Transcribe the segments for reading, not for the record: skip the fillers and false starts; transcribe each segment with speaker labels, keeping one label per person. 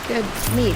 Speaker 1: Good meat.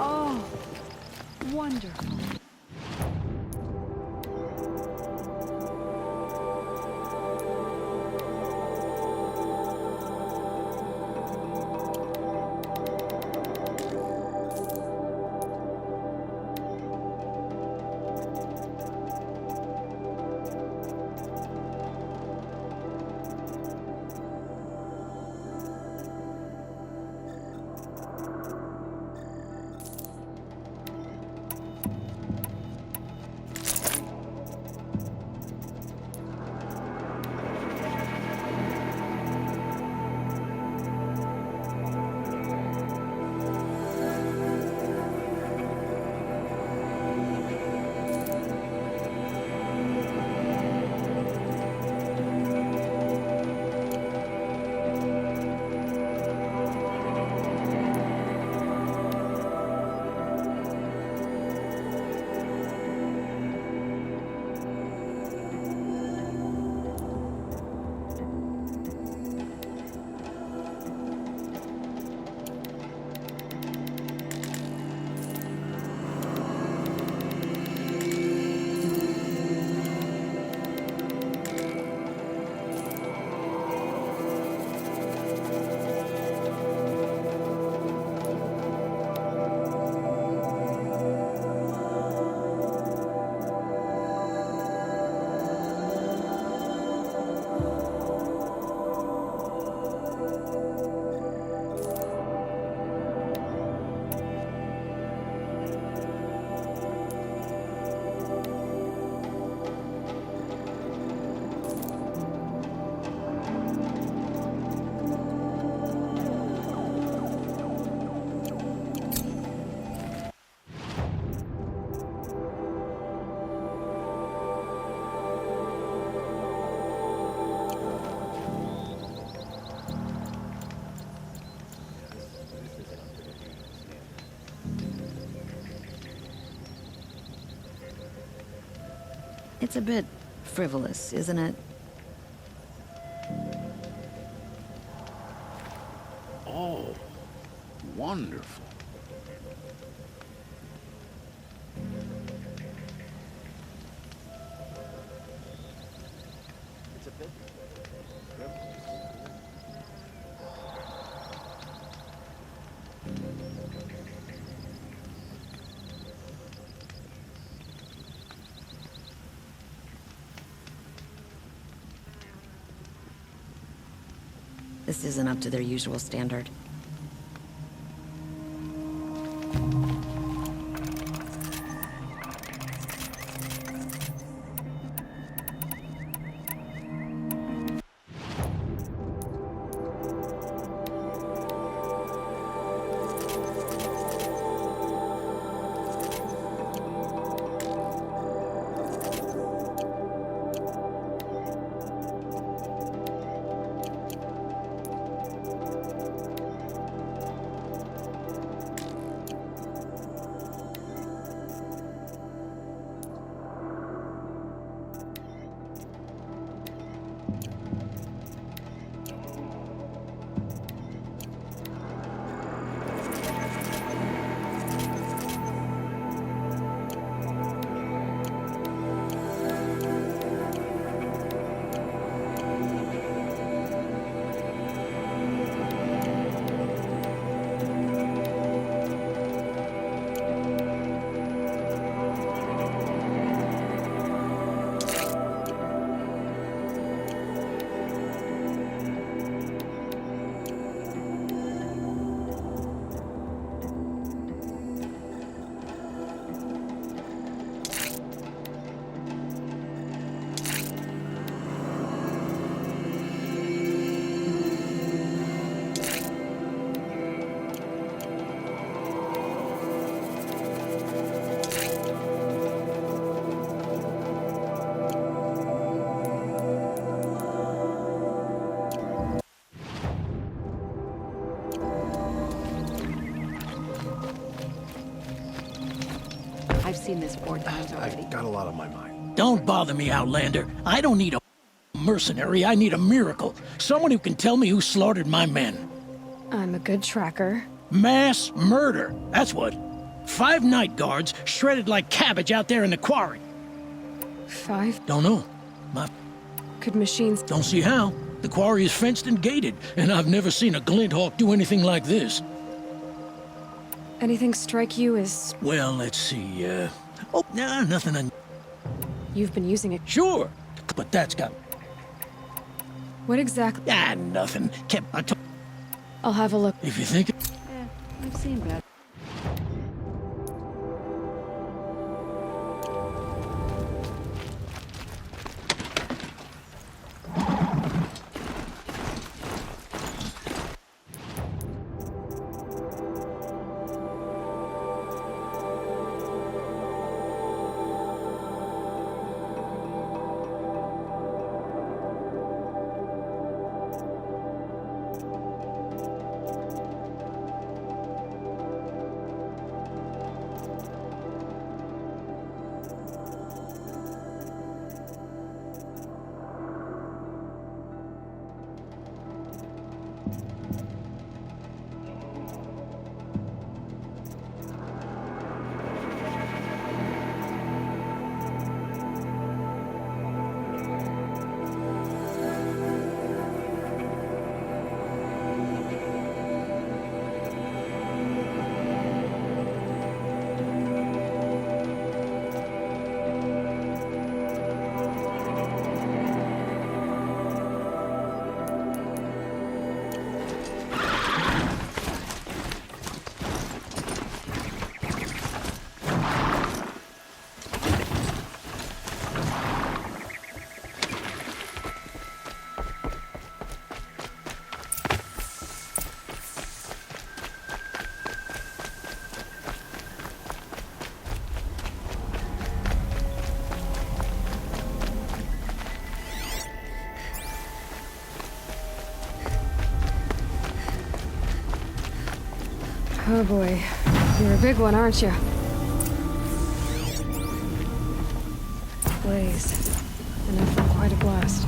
Speaker 1: Oh, wonderful. It's a bit frivolous, isn't it?
Speaker 2: Oh, wonderful. It's a bit frivolous.
Speaker 1: This isn't up to their usual standard. seen this 4 times already.
Speaker 3: I've got a lot on my mind.
Speaker 4: Don't bother me, Outlander. I don't need a mercenary. I need a miracle. Someone who can tell me who slaughtered my men.
Speaker 5: I'm a good tracker.
Speaker 4: Mass murder. That's what. 5 night guards shredded like cabbage out there in the quarry.
Speaker 5: 5?
Speaker 4: Don't know.
Speaker 5: Could machines...
Speaker 4: Don't see how. The quarry is fenced and gated, and I've never seen a Glinthawk do anything like this.
Speaker 5: Anything strike you as...
Speaker 4: Well, let's see, Oh, nah, nothing
Speaker 5: You've been using it.
Speaker 4: Sure, but that's got...
Speaker 5: What exactly...
Speaker 4: nothing.
Speaker 5: I'll have a look.
Speaker 4: If you think...
Speaker 1: I've seen better.
Speaker 5: Oh boy. You're a big one, aren't you? Blaze. Enough for quite a blast.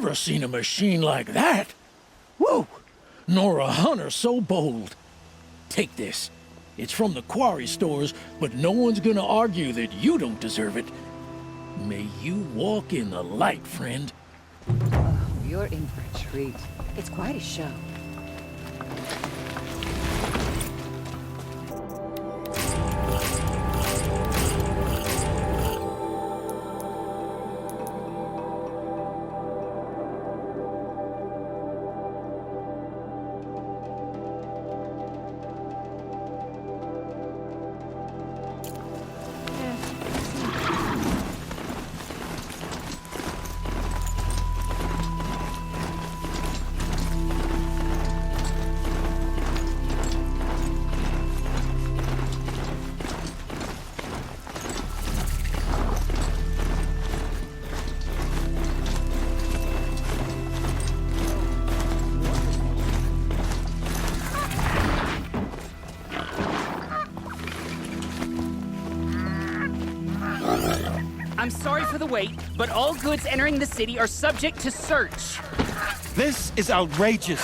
Speaker 4: never seen a machine like that. Whoa! Nor a hunter so bold. Take this. It's from the quarry stores, but no one's gonna argue that you don't deserve it. May you walk in the light, friend.
Speaker 3: Oh, you're in for a treat. It's quite a show.
Speaker 6: I'm sorry for the wait, but all goods entering the city are subject to search.
Speaker 7: This is outrageous.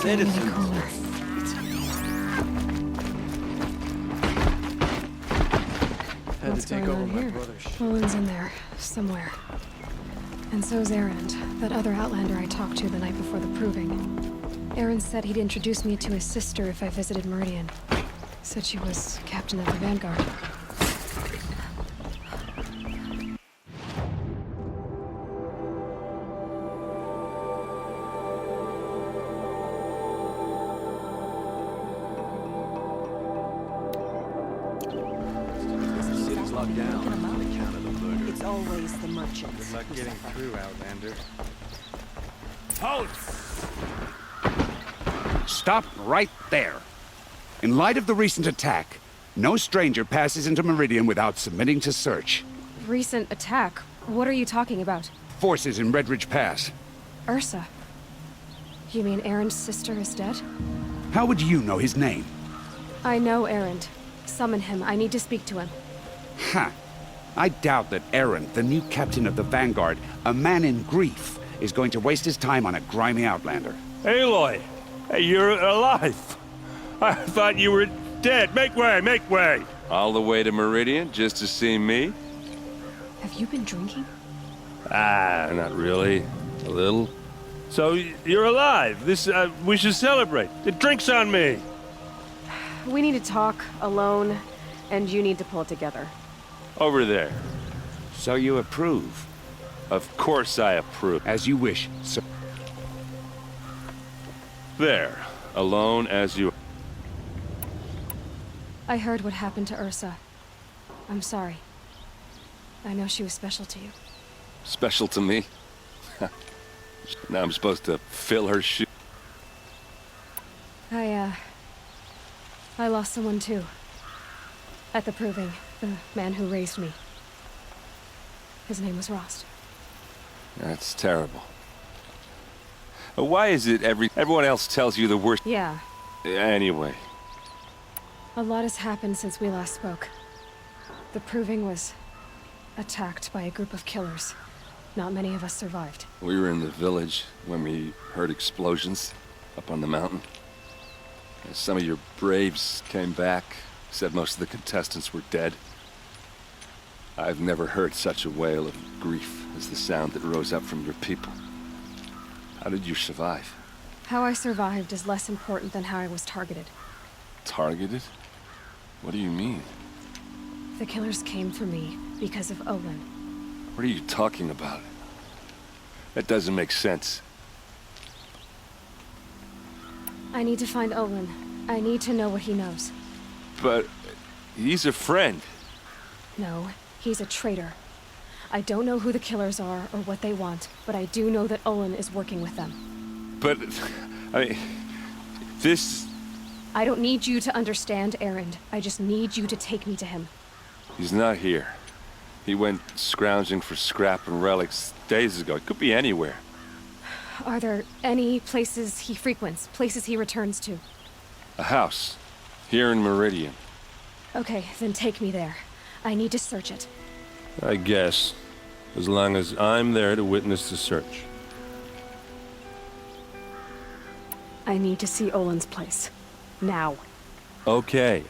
Speaker 7: Citizens.
Speaker 5: Had to take over my brother's. Owen's in there, somewhere. And so's Erend, that other Outlander I talked to the night before the proving. Erend said he'd introduce me to his sister if I visited Meridian. Said she was captain of the Vanguard.
Speaker 3: It's always the merchants.
Speaker 7: Good luck getting through, Outlander.
Speaker 2: Halt! Stop right there. In light of the recent attack, no stranger passes into Meridian without submitting to search.
Speaker 5: Recent attack? What are you talking about?
Speaker 2: Forces in Redridge Pass.
Speaker 5: Ursa. You mean Erend's sister is dead?
Speaker 2: How would you know his name?
Speaker 5: I know Erend. Summon him. I need to speak to him.
Speaker 2: Ha! I doubt that Erend, the new captain of the Vanguard, a man in grief, is going to waste his time on a grimy Outlander.
Speaker 8: Aloy! Hey, you're alive! I thought you were dead. Make way, make way!
Speaker 9: All the way to Meridian just to see me?
Speaker 5: Have you been drinking?
Speaker 8: Ah, not really. A little. So, you're alive. We should celebrate. The drink's on me!
Speaker 5: We need to talk, alone, and you need to pull it together.
Speaker 8: Over there.
Speaker 2: So you approve?
Speaker 8: Of course I approve.
Speaker 2: As you wish, sir.
Speaker 8: There. Alone as you...
Speaker 5: I heard what happened to Ursa. I'm sorry. I know she was special to you.
Speaker 9: Special to me? Now I'm supposed to fill her shoe.
Speaker 5: I lost someone too. At the proving, the man who raised me. His name was Rost.
Speaker 9: That's terrible. Why is it everyone else tells you the worst?
Speaker 5: Yeah,
Speaker 9: Anyway,
Speaker 5: a lot has happened since we last spoke. The proving was attacked by a group of killers. Not many of us survived.
Speaker 9: we were in the village when we heard explosions up on the mountain. Some of your braves came back, said most of the contestants were dead. I've never heard such a wail of grief as the sound that rose up from your people. How did you survive?
Speaker 5: How I survived is less important than how I was targeted.
Speaker 9: Targeted? What do you mean?
Speaker 5: The killers came for me because of Olin.
Speaker 9: What are you talking about? That doesn't make sense.
Speaker 5: I need to find Olin. I need to know what he knows.
Speaker 9: But he's a friend.
Speaker 5: No, he's a traitor. I don't know who the killers are or what they want, but I do know that Olin is working with them.
Speaker 9: But, I mean, this...
Speaker 5: I don't need you to understand, Erend. I just need you to take me to him.
Speaker 9: He's not here. He went scrounging for scrap and relics days ago. It could be anywhere.
Speaker 5: Are there any places he frequents, places he returns to?
Speaker 9: A house. Here in Meridian.
Speaker 5: Okay, then take me there. I need to search it.
Speaker 8: I guess. As long as I'm there to witness the search.
Speaker 5: I need to see Olin's place. Now.
Speaker 8: Okay.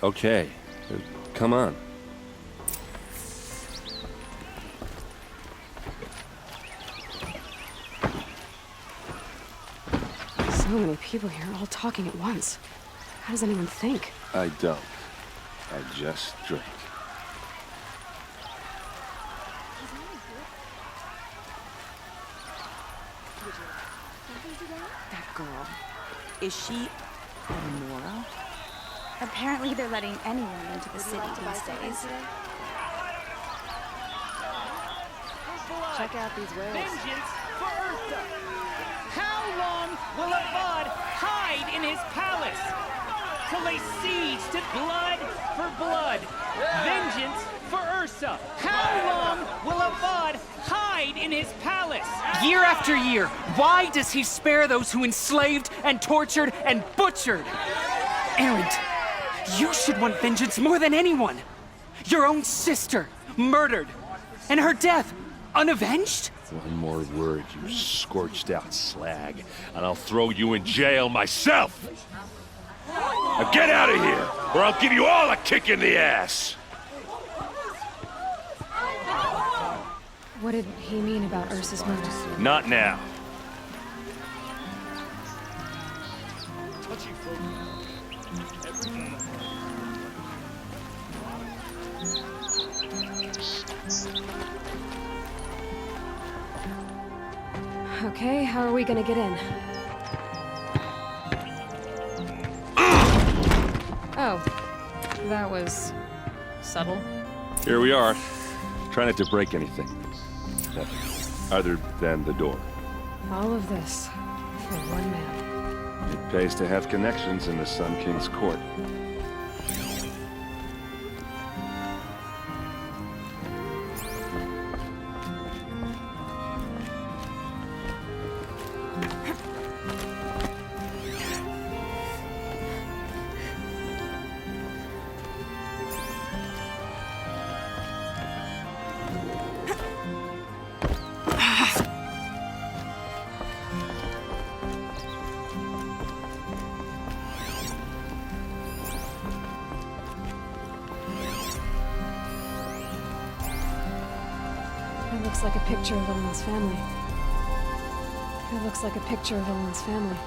Speaker 8: Come on.
Speaker 5: So many people here, all talking at once. How does anyone think?
Speaker 9: I don't. I just drink.
Speaker 10: That girl. Is she Nora? Apparently they're letting anyone into the city these days.
Speaker 3: Check out these whales.
Speaker 6: Vengeance for Ursa! How long will Avad hide in his palace? Till they siege to blood for blood. Vengeance for Ursa! How long will Avad hide in his palace? Year after year, why does he spare those who enslaved and tortured and butchered? Erend, you should want vengeance more than anyone. Your own sister, murdered, and her death, unavenged?
Speaker 8: One more word, you scorched-out slag, and I'll throw you in jail myself! Now get out of here, or I'll give you all a kick in the ass!
Speaker 5: What did he mean about Ursa's murder?
Speaker 8: Not now.
Speaker 5: Okay, how are we gonna get in? Oh, that was subtle.
Speaker 8: Here we are. Try not to break anything. Other than the door.
Speaker 5: All of this for one man.
Speaker 9: It pays to have connections in the Sun King's court.
Speaker 5: It looks like a picture of Olin's family. It looks like a picture of Olin's family.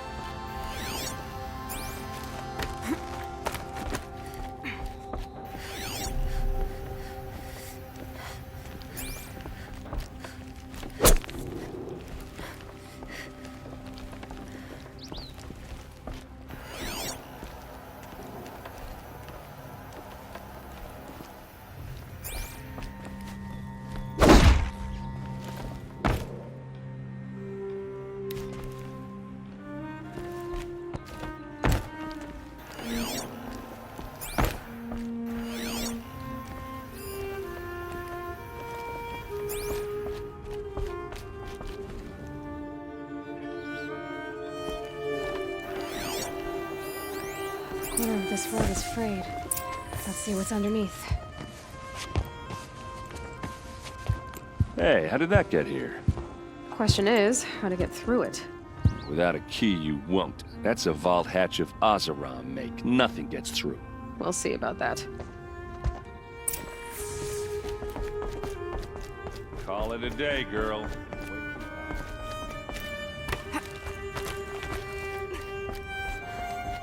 Speaker 5: The corner of this road is frayed. Let's see what's underneath.
Speaker 8: Hey, how did that get here?
Speaker 5: Question is, how to get through it.
Speaker 8: Without a key, you won't. That's a vault hatch of Oseram make. Nothing gets through.
Speaker 5: We'll see about that.
Speaker 8: Call it a day, girl.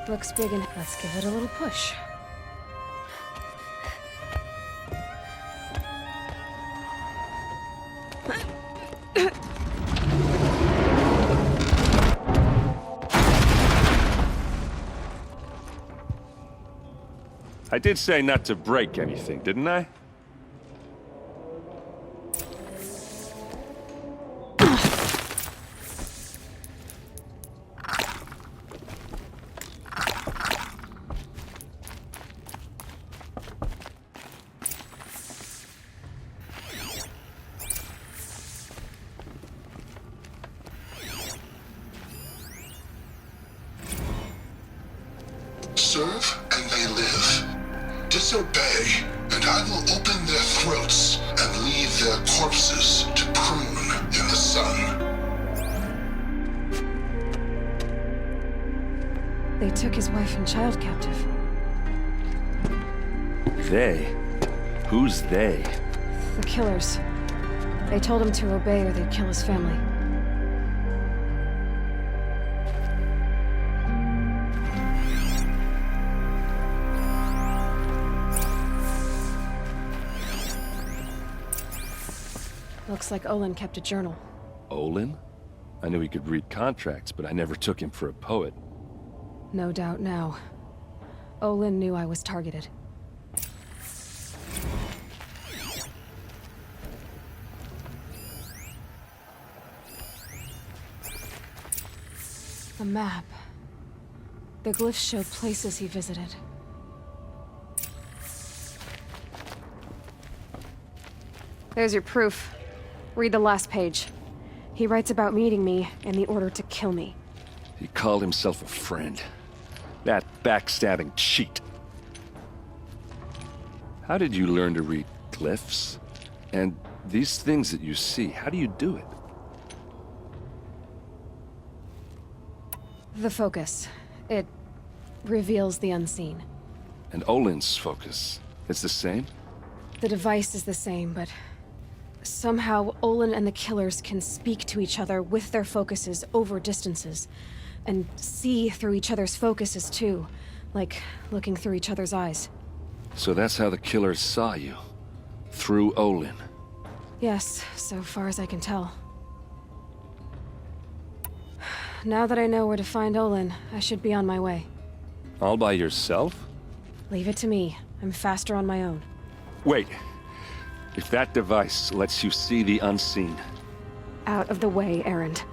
Speaker 5: Looks big and let's give it a little push.
Speaker 8: I did say not to break anything, didn't I?
Speaker 11: Serve and they live. Disobey, and I will open their throats and leave their corpses to prune in the sun.
Speaker 5: They took his wife and child captive.
Speaker 8: They? Who's they?
Speaker 5: The killers. They told him to obey or they'd kill his family. Looks like Olin kept a journal.
Speaker 9: Olin? I knew he could read contracts, but I never took him for a poet.
Speaker 5: No doubt now. Olin knew I was targeted. A map. The glyphs show places he visited. There's your proof. Read the last page. He writes about meeting me and the order to kill me.
Speaker 9: He called himself a friend. That backstabbing cheat. How did you learn to read glyphs? And these things that you see, how do you do it?
Speaker 5: The focus. It reveals the unseen.
Speaker 9: And Olin's focus, it's the same?
Speaker 5: The device is the same, but somehow Olin and the killers can speak to each other with their focuses over distances, and see through each other's focuses too, like looking through each other's eyes.
Speaker 9: So that's how the killers saw you? Through Olin?
Speaker 5: Yes, so far as I can tell. Now that I know where to find Olin, I should be on my way.
Speaker 9: All by yourself?
Speaker 5: Leave it to me. I'm faster on my own.
Speaker 9: Wait. If that device lets you see the unseen...
Speaker 5: Out of the way, Erend.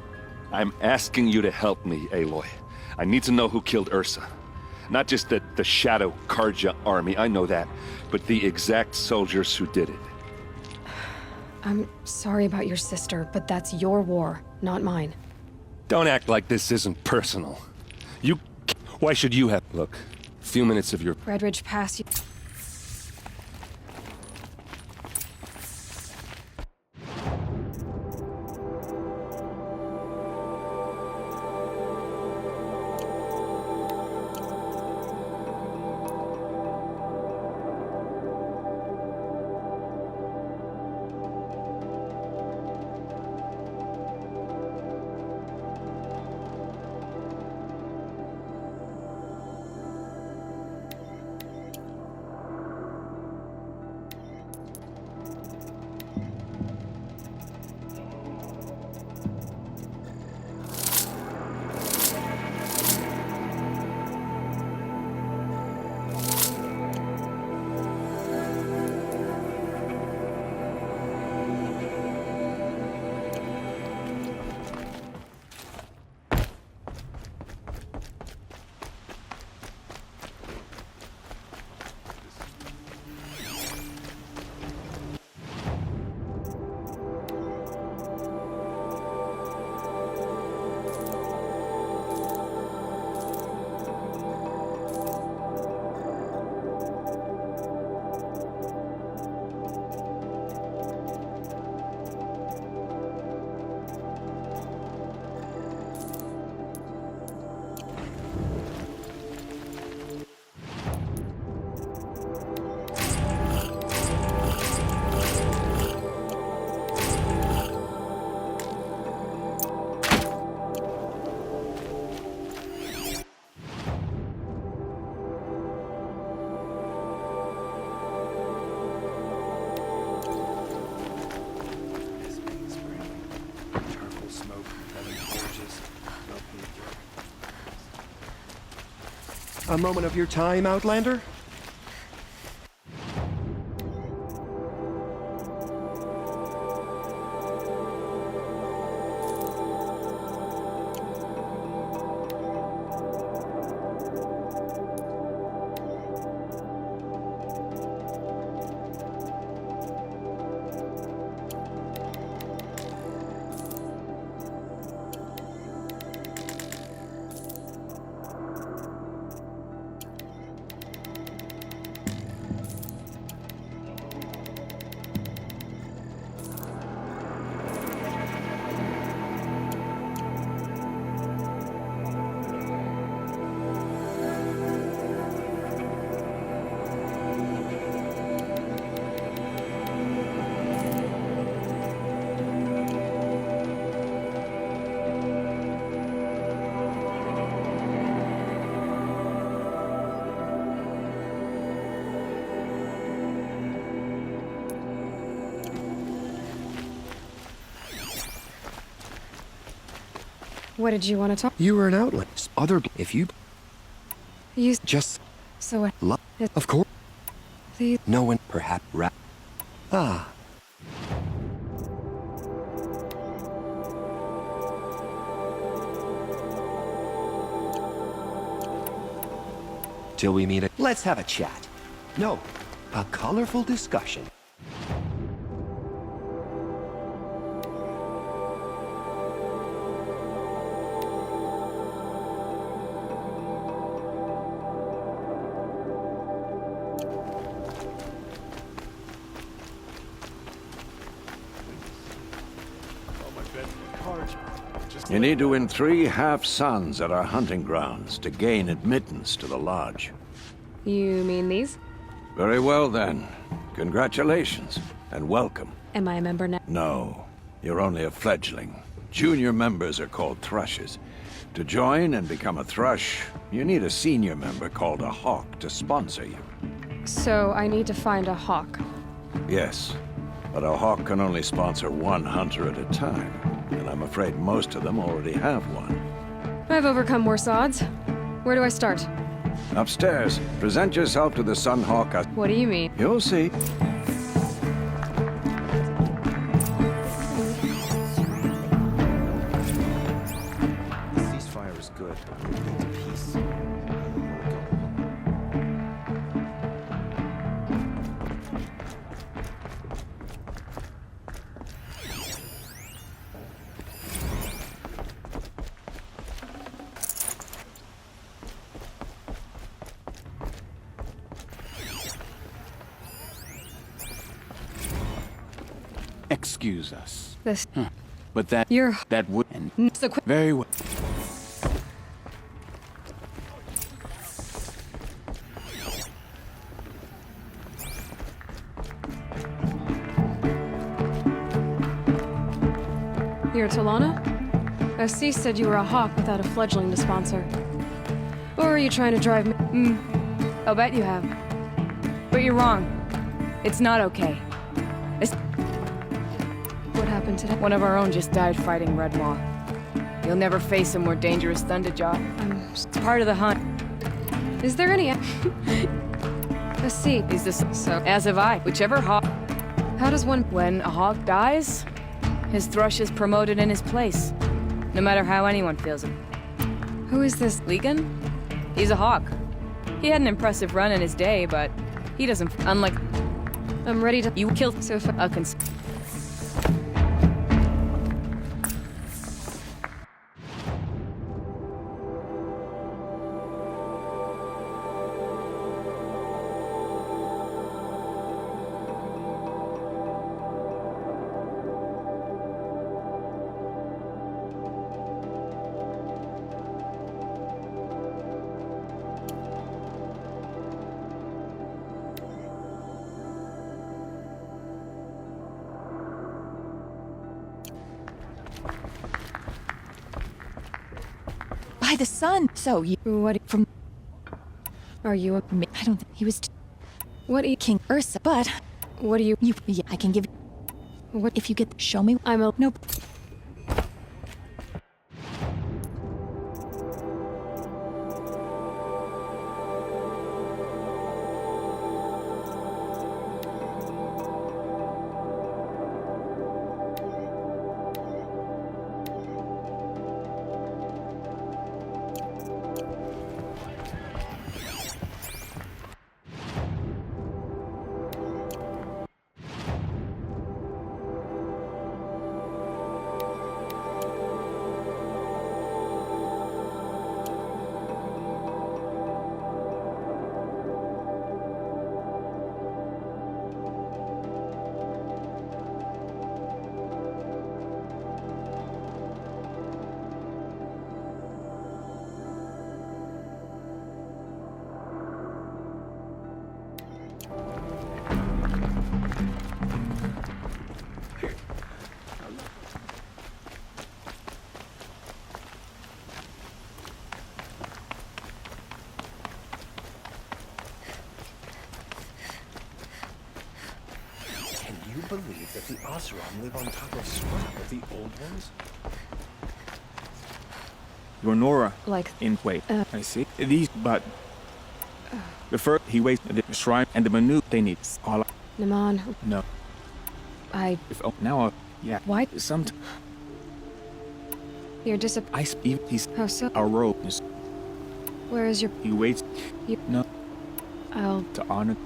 Speaker 9: I'm asking you to help me, Aloy. I need to know who killed Ursa. Not just the Shadow Karja army, I know that, but the exact soldiers who did it.
Speaker 5: I'm sorry about your sister, but that's your war, not mine.
Speaker 9: Don't act like this isn't personal. You... Why should you have... Look, a few minutes of your...
Speaker 5: Redridge Pass...
Speaker 12: A moment of your time, Outlander?
Speaker 5: What did you want to talk?
Speaker 12: You were an outlet. If you
Speaker 5: You
Speaker 12: just
Speaker 5: so what?
Speaker 12: of course.
Speaker 5: The
Speaker 12: No one perhaps Ah. Till we meet. Let's have a chat. No, a colorful discussion.
Speaker 13: You need to win 3 half-suns at our hunting grounds to gain admittance to the lodge.
Speaker 5: You mean these?
Speaker 13: Very well then. Congratulations, and welcome.
Speaker 5: Am I a member now?
Speaker 13: No, you're only a fledgling. Junior members are called thrushes. To join and become a thrush, you need a senior member called a hawk to sponsor you.
Speaker 5: So I need to find a hawk.
Speaker 13: Yes, but a hawk can only sponsor 1 hunter at a time, and I'm afraid most of them already have one.
Speaker 5: I've overcome worse odds. Where do I start?
Speaker 13: Upstairs, present yourself to the Sunhawk.
Speaker 5: What do you mean?
Speaker 13: You'll see.
Speaker 7: The ceasefire is good. We need peace.
Speaker 2: Excuse us.
Speaker 5: This.
Speaker 2: But that would
Speaker 5: So quick.
Speaker 2: very well.
Speaker 5: You're Talana? Assis said you were a hawk without a fledgling to sponsor. Or are you trying to drive me?
Speaker 3: I'll bet you have. But you're wrong. It's not okay.
Speaker 5: What happened today?
Speaker 3: One of our own just died fighting Red Maw. You'll never face a more dangerous Thunderjaw. It's part of the hunt.
Speaker 5: Is there any... Assis.
Speaker 3: He's the so as have I. Whichever hawk...
Speaker 5: How does one...
Speaker 3: When a hawk dies, his thrush is promoted in his place. No matter how anyone feels it.
Speaker 5: Who is this?
Speaker 3: Legan? He's a hawk. He had an impressive run in his day, but he doesn't... Unlike...
Speaker 5: I'm ready to...
Speaker 3: You killed
Speaker 5: Sofa.
Speaker 3: a
Speaker 10: By the sun. So you
Speaker 5: What...
Speaker 10: from
Speaker 5: Are you a...
Speaker 10: I don't think he was
Speaker 5: What
Speaker 10: King Ursa, but
Speaker 5: What do you...
Speaker 10: yeah, I can give
Speaker 5: What...
Speaker 10: if you get show me.
Speaker 5: I'm a...
Speaker 10: Nope.
Speaker 7: Believe that the Oseram live on top of scrap of the old ones?
Speaker 14: Your Nora.
Speaker 5: Like...
Speaker 14: Wait, I see. These, but... The first, he waits at the shrine, and the menu they need. All
Speaker 5: Naman...
Speaker 14: No. Now, yeah.
Speaker 5: Why? You're disappointed.
Speaker 14: He's...
Speaker 5: How so?
Speaker 14: Our robe.
Speaker 5: Where is your...
Speaker 14: He waits. No.
Speaker 5: I'll...
Speaker 14: To honor...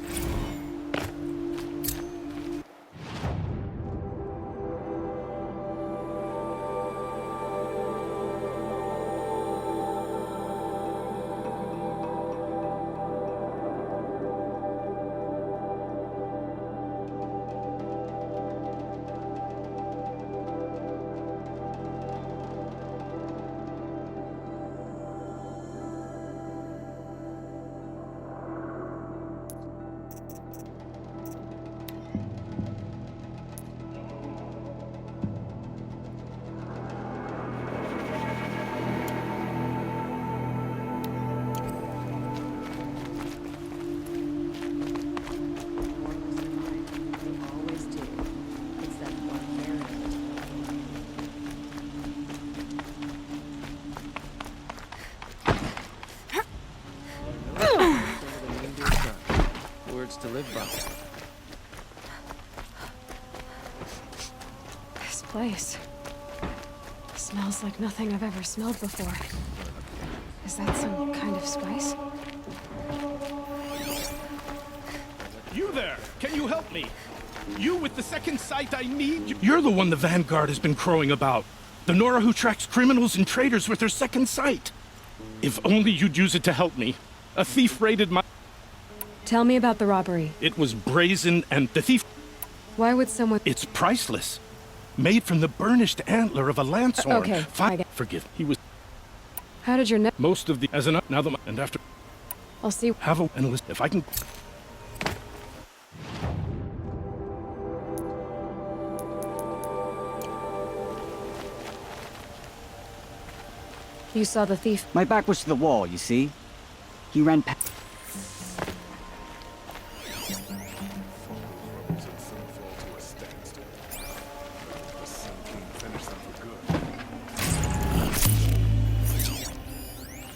Speaker 7: Words to live by.
Speaker 5: This place... smells like nothing I've ever smelled before. Is that some kind of spice?
Speaker 4: You there! Can you help me? You with the second sight I need? You're the one the Vanguard has been crowing about. The Nora who tracks criminals and traitors with her second sight. If only you'd use it to help me. A thief raided my...
Speaker 5: Tell me about the robbery.
Speaker 4: It was brazen and the thief...
Speaker 5: Why would someone...
Speaker 4: It's priceless. Made from the burnished antler of a lancelorn.
Speaker 5: Okay,
Speaker 4: Forgive. He was...
Speaker 5: How did your neck...
Speaker 4: Most of the... As an... Now the... And after...
Speaker 5: I'll see...
Speaker 4: Have a... And list... If I can...
Speaker 5: You saw the thief?
Speaker 15: My back was to the wall, you see? He ran past...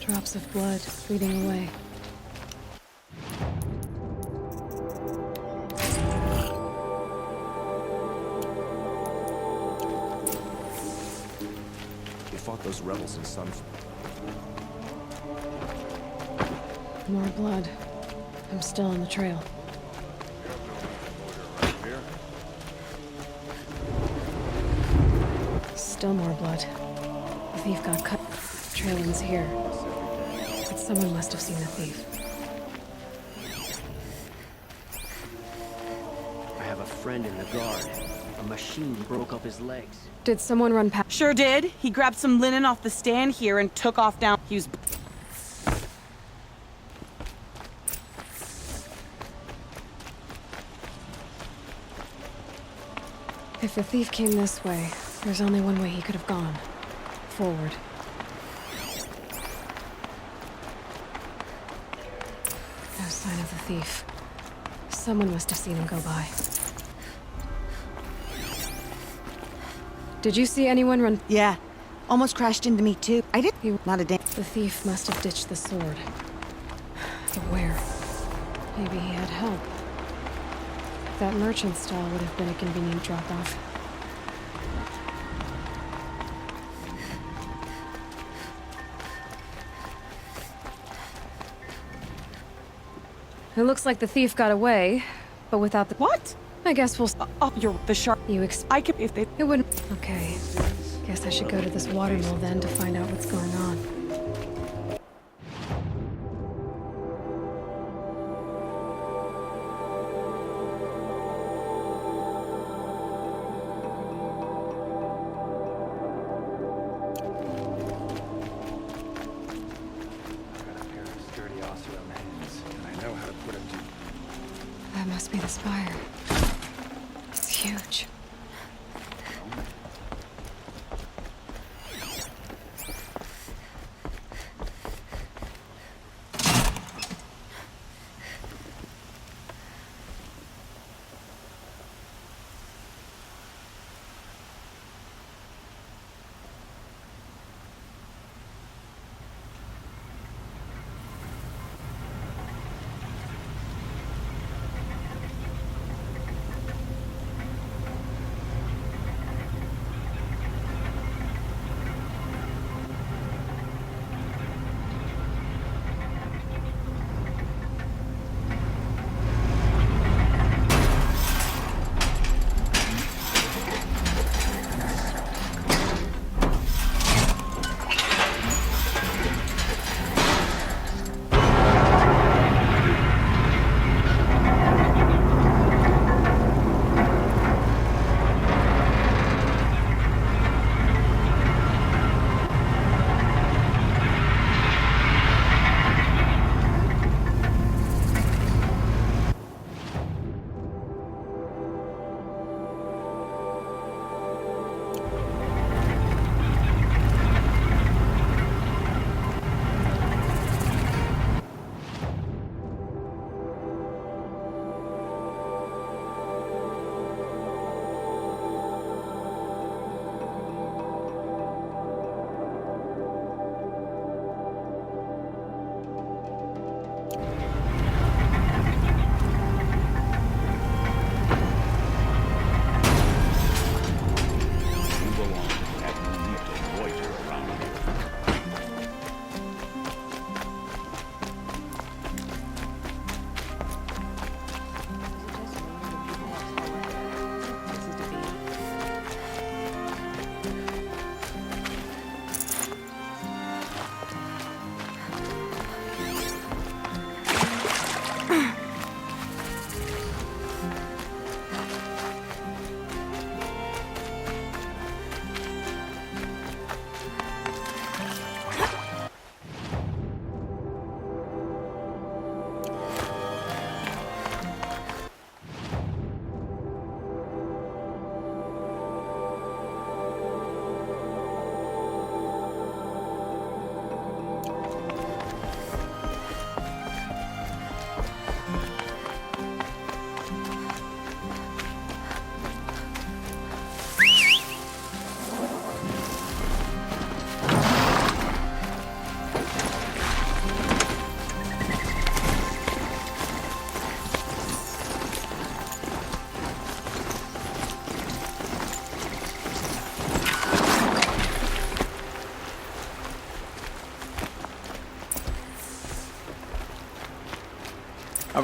Speaker 5: Drops of blood bleeding away.
Speaker 7: They fought those rebels in Sunfall.
Speaker 5: More blood. I'm still on the trail. Still more blood. The thief got cut. Trail ends here. But someone must have seen the thief.
Speaker 15: I have a friend in the guard. A machine broke up his legs.
Speaker 5: Did someone run past?
Speaker 16: Sure did. He grabbed some linen off the stand here and took off down. He was...
Speaker 5: If the thief came this way, there's only one way he could have gone. Forward. No sign of the thief. Someone must have seen him go by. Did you see anyone run?
Speaker 16: Yeah. Almost crashed into me, too. I did. Not a damn...
Speaker 5: The thief must have ditched the sword. But where? Maybe he had help. That merchant stall would have been a convenient drop-off. It looks like the thief got away, but without the...
Speaker 16: What?
Speaker 5: I guess we'll...
Speaker 16: you're the shark.
Speaker 5: I
Speaker 16: could... If they...
Speaker 5: It wouldn't... Okay. Guess I should go to this watermill then to find out what's going on. That must be the spire. It's huge.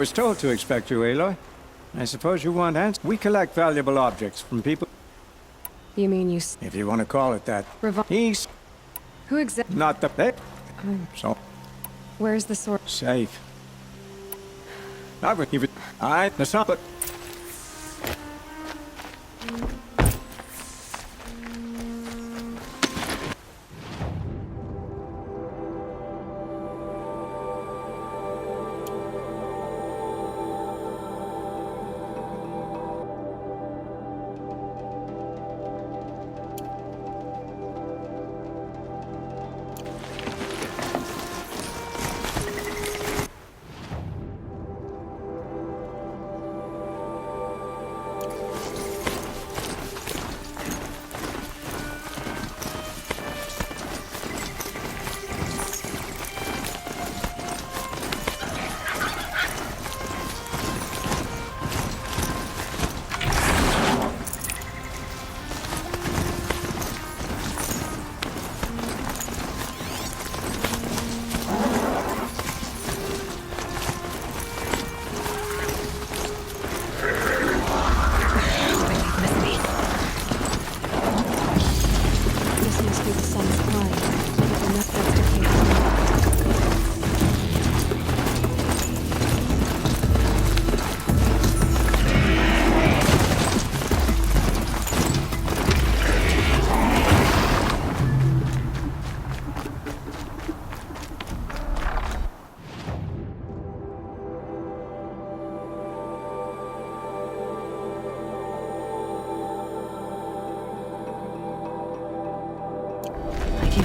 Speaker 17: was told to expect you, Aloy. I suppose you want answers. We collect valuable objects from people.
Speaker 5: You mean you...
Speaker 17: If you want to call it that. He's...
Speaker 5: Who exactly...
Speaker 17: Not the... So...
Speaker 5: Where's the sword?
Speaker 17: Safe. I would even... The son, but...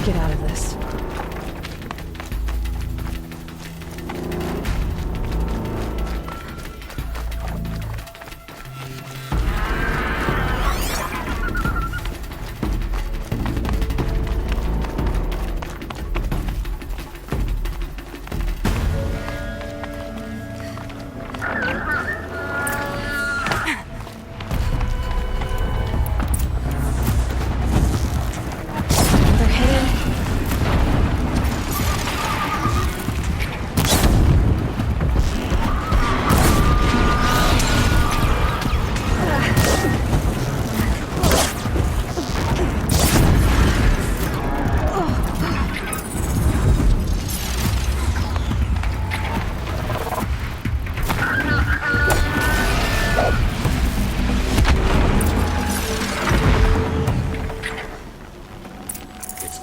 Speaker 5: Get out of this.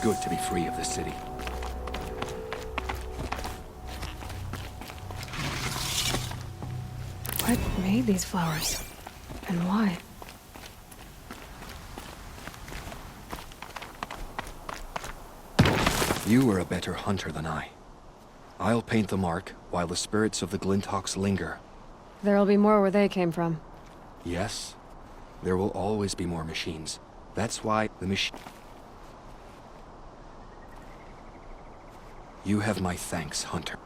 Speaker 12: Good to be free of the city.
Speaker 5: What made these flowers? And why?
Speaker 12: You were a better hunter than I. I'll paint the mark while the spirits of the Glinthawks linger.
Speaker 5: There'll be more where they came from.
Speaker 12: Yes, there will always be more machines. That's why the machine... You have my thanks, Hunter.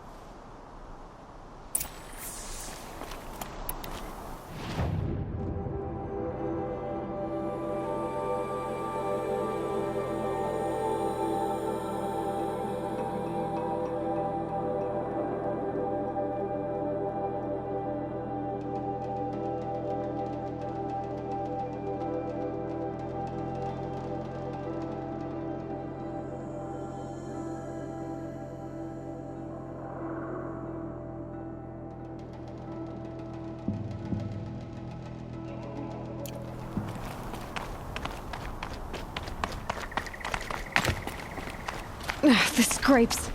Speaker 5: The scrapes.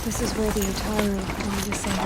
Speaker 5: This is where the Utaru will descend.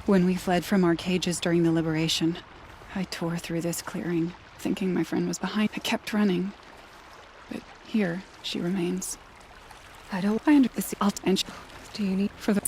Speaker 18: When we fled from our cages during the liberation, I tore through this clearing, thinking my friend was behind. I kept running. But here, she remains.
Speaker 5: I don't
Speaker 18: find her. And
Speaker 5: do you need
Speaker 18: for the...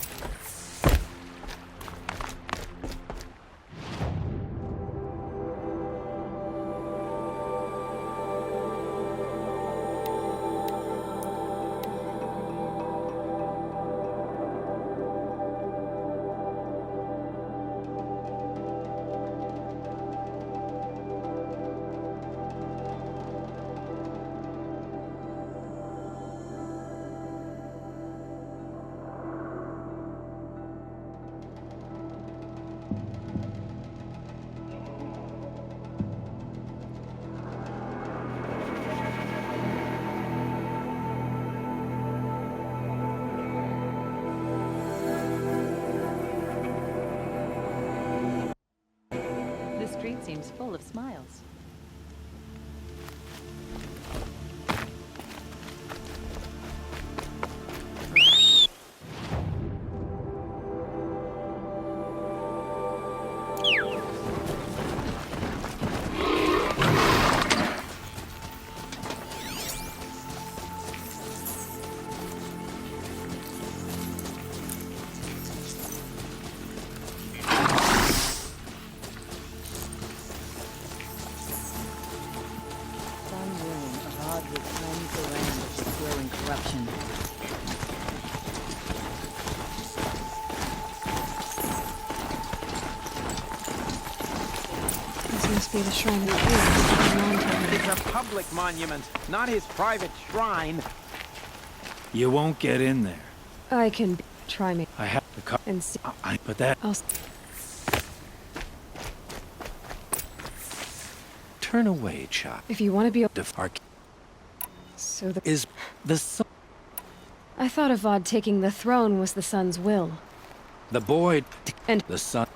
Speaker 19: The street seems full of smiles.
Speaker 5: This must be the shrine of Fear.
Speaker 20: It's a public monument, not his private shrine.
Speaker 17: You won't get in there.
Speaker 5: I can try me.
Speaker 17: I have to cut
Speaker 5: and see.
Speaker 17: But that...
Speaker 5: I'll...
Speaker 17: Turn away, Chop.
Speaker 5: If you want to be...
Speaker 17: So is the sun...
Speaker 5: I thought Avad taking the throne was the sun's will.
Speaker 17: The boy...
Speaker 5: And...
Speaker 17: The sun...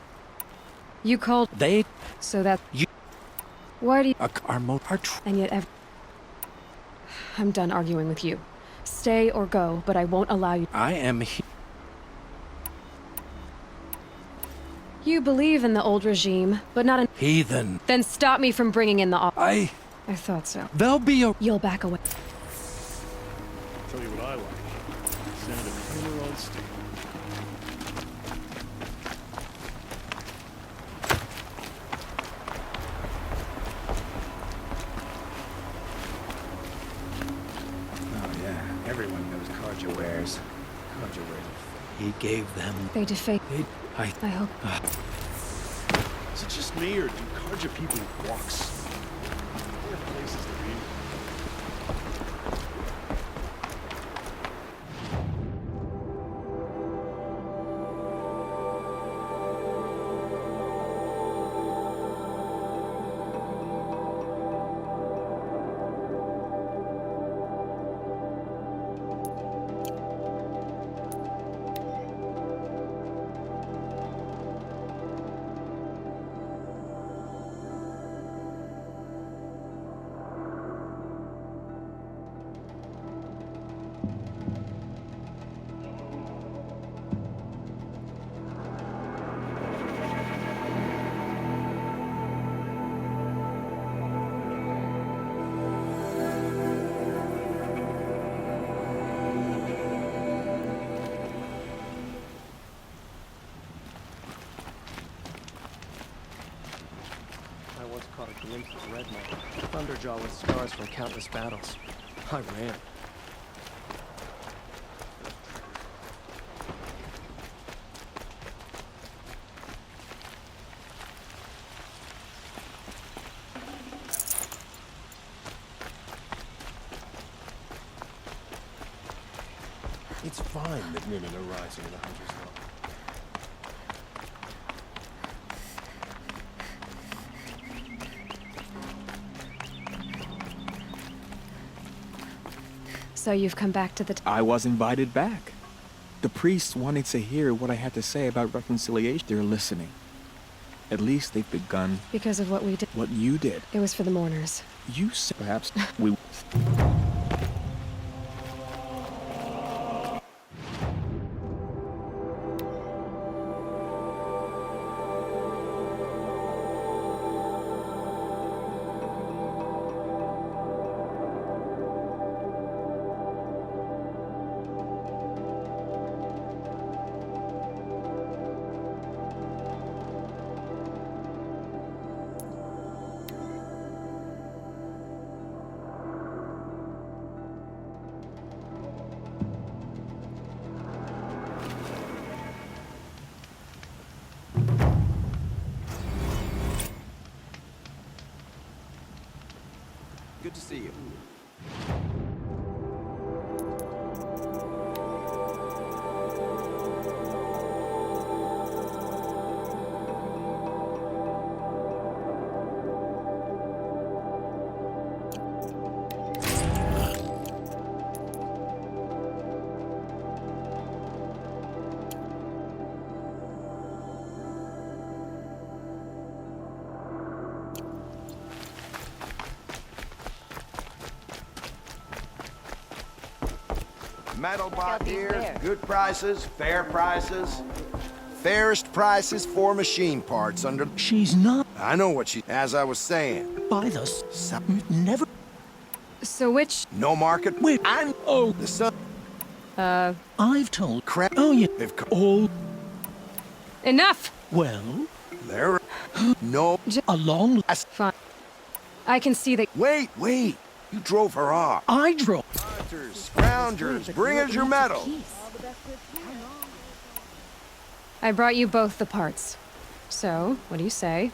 Speaker 5: You called...
Speaker 17: They...
Speaker 5: So that...
Speaker 17: You...
Speaker 5: Why do you...
Speaker 17: And
Speaker 5: yet I'm done arguing with you. Stay or go, but I won't allow you...
Speaker 17: I am here.
Speaker 5: You believe in the old regime, but not in...
Speaker 17: Heathen.
Speaker 5: Then stop me from bringing in the...
Speaker 17: I
Speaker 5: thought so.
Speaker 17: There'll be a...
Speaker 5: You'll back away.
Speaker 8: Tell you what I like. Sound of hammer on steel.
Speaker 7: Everyone knows Carja wears. Carja wears.
Speaker 17: He gave them...
Speaker 5: They deface... I hope...
Speaker 8: Is it just me, or do Carja people walks? There are places to be.
Speaker 15: Caught a glimpse of Redmaw, Thunderjaw with scars from countless battles. I ran.
Speaker 8: It's fine that women are rising in the Hunter's Law.
Speaker 5: So you've come back to the...
Speaker 14: I was invited back. The priests wanted to hear what I had to say about reconciliation. They're listening. At least they've begun.
Speaker 5: Because of what we did.
Speaker 14: What you did.
Speaker 5: It was for the mourners.
Speaker 14: You said perhaps we...
Speaker 7: Good to see you.
Speaker 21: Metal bot here, good prices, fair prices. Fairest prices for machine parts under...
Speaker 4: She's not...
Speaker 21: I know what she... As I was saying.
Speaker 4: By the... Never...
Speaker 5: So which...
Speaker 21: No market...
Speaker 4: Wait, and... Oh...
Speaker 21: The sun...
Speaker 4: I've told...
Speaker 21: Crap...
Speaker 4: Oh, yeah.
Speaker 21: They've...
Speaker 4: All...
Speaker 5: Enough!
Speaker 4: Well...
Speaker 21: There... No...
Speaker 4: A long...
Speaker 5: Fine. I can see that...
Speaker 21: Wait! You drove her off.
Speaker 4: I drove...
Speaker 21: Scroungers, bring us your metal.
Speaker 5: I brought you both the parts. So, what do you say?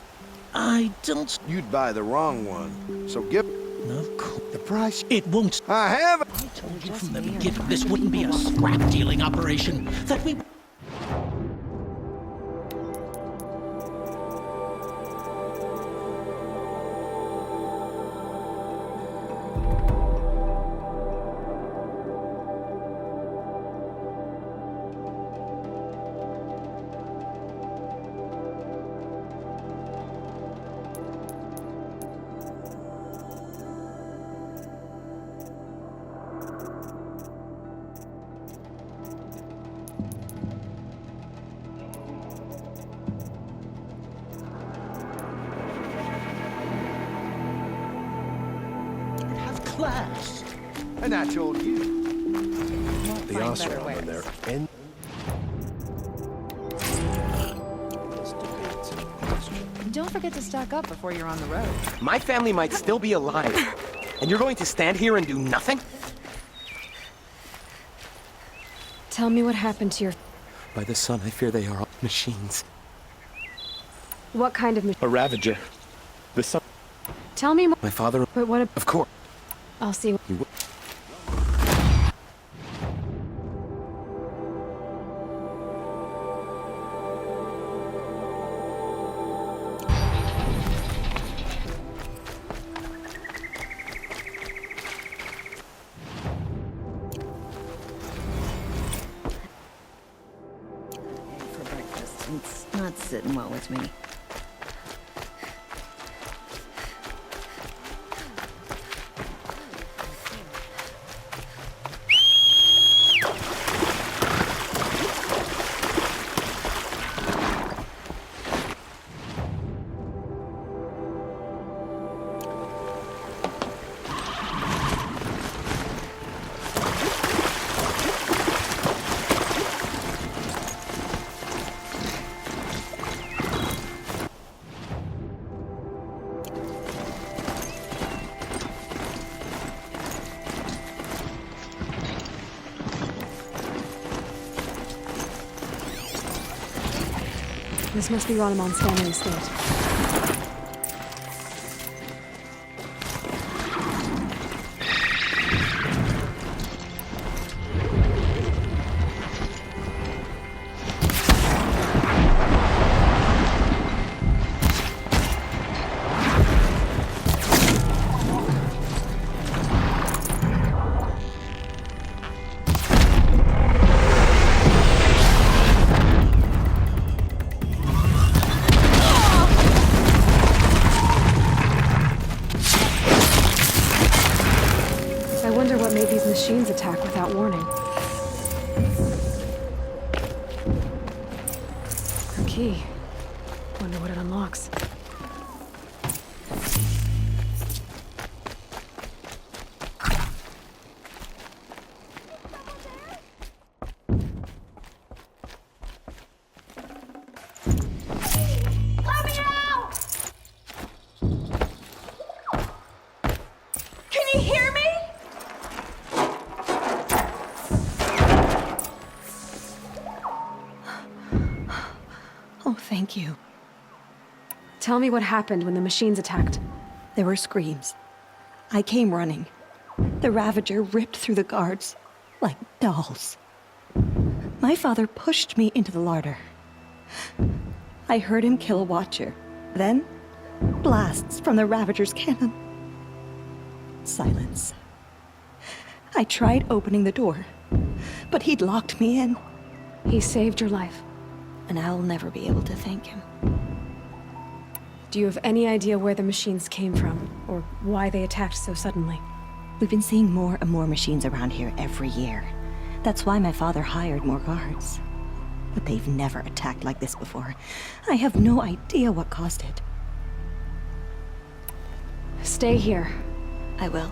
Speaker 4: I don't...
Speaker 21: You'd buy the wrong one. So give...
Speaker 4: Of course.
Speaker 21: The price...
Speaker 4: It won't...
Speaker 21: I haven't...
Speaker 4: I told you from the beginning this wouldn't be a scrap-dealing operation. That we... Class.
Speaker 21: And I told you.
Speaker 7: The Osram when they're in.
Speaker 19: Don't forget to stock up before you're on the road.
Speaker 20: My family might still be alive. And you're going to stand here and do nothing?
Speaker 5: Tell me what happened to your...
Speaker 20: By the sun, I fear they are all machines.
Speaker 5: What kind of machine?
Speaker 20: A Ravager. The sun.
Speaker 5: Tell me more.
Speaker 20: My father...
Speaker 5: But what...
Speaker 20: Of course.
Speaker 5: I'll see.
Speaker 1: For breakfast. It's not sitting well with me.
Speaker 5: This must be Ranamon's family estate. I wonder what made these machines attack without warning. Her key. Wonder what it unlocks.
Speaker 10: Can you hear me?
Speaker 5: Oh, thank you. Tell me what happened when the machines attacked.
Speaker 22: There were screams.
Speaker 6: I came running. The Ravager ripped through the guards like dolls. My father pushed me into the larder. I heard him kill a watcher. Then, blasts from the Ravager's cannon. Silence. I tried opening the door, but he'd locked me in.
Speaker 5: He saved your life.
Speaker 6: And I'll never be able to thank him.
Speaker 5: Do you have any idea where the machines came from, or why they attacked so suddenly?
Speaker 6: We've been seeing more and more machines around here every year. That's why my father hired more guards. But they've never attacked like this before. I have no idea what caused it.
Speaker 5: Stay here.
Speaker 6: I will.